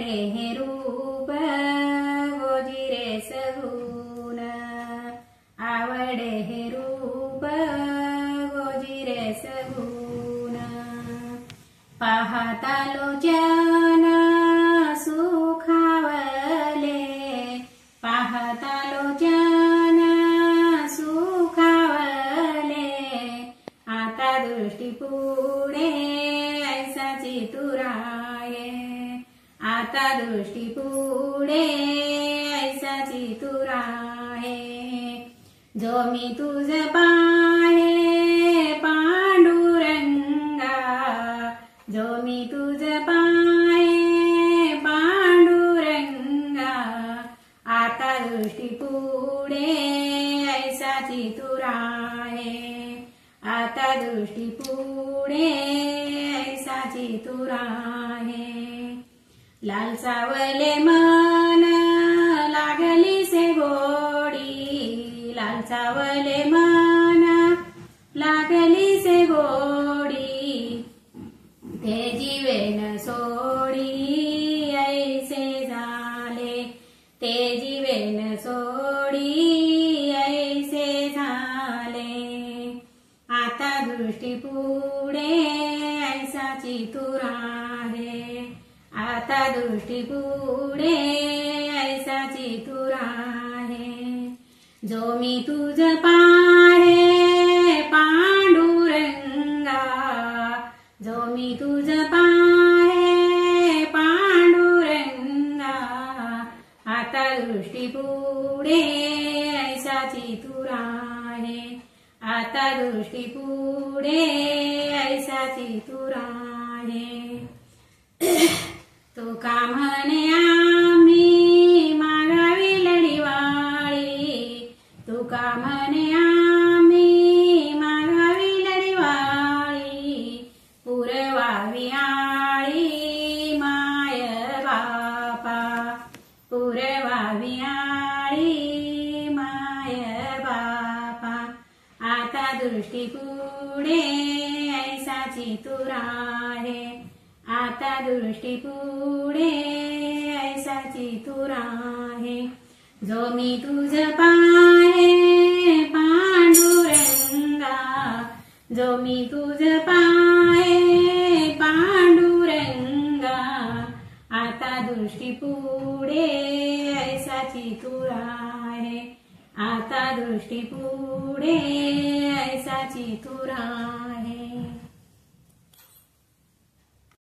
आवडे हे रूप गोजी रे सगुण, आवडे हे रूप गोजी रे सगुण, पाहता लोचन सुखावले, पाहता लोचन सुखावले, आता दृष्टी पुढे ऐसाची तुराये, आता दृष्टी पुढे ऐसाची तुराये, जो मी तुझ पाहे पांडुरंगा, जो मी तुझ पाहे पांडुरंगा, आता दृष्टी पुढे ऐसाची तुराये, आता दृष्टी पुढे ऐसाची तुराये, लाल सावले मन लागली से गोडी, लाल सावले मन लागली से गोडी, ते जीवेन सोडी ऐसे झाले, ते जीवेन सोडी ऐसे झाले, आता दृष्टी पुढे ऐसाची तुराये, आता दृष्टी पुढे ऐसाची तुराये, जो मी तुझ पाहे पांडुरंगा, जो मी तुझ पाहे पांडुरंगा, आता दृष्टी पुढे ऐसाची तुराये, आता दृष्टी पुढे ऐसाची तुराये, तुका म्हणे आम्ही मागावी लढीवाळी, तुका म्हणे आम्ही मागावी लढीवाळी, पुरवावी आळी माय बापा, पुरवावी आळी माय बापा, आता दृष्टी पुढे ऐसाची तुराये, आता दृष्टी पुढे ऐसाची तुराये, जो मी तुझ पाहे पांडुरंगा, जो मी तुझ पाहे पांडुरंगा, आता दृष्टी पुढे ऐसाची तुराये, आता दृष्टी पुढे ऐसाची तुराये.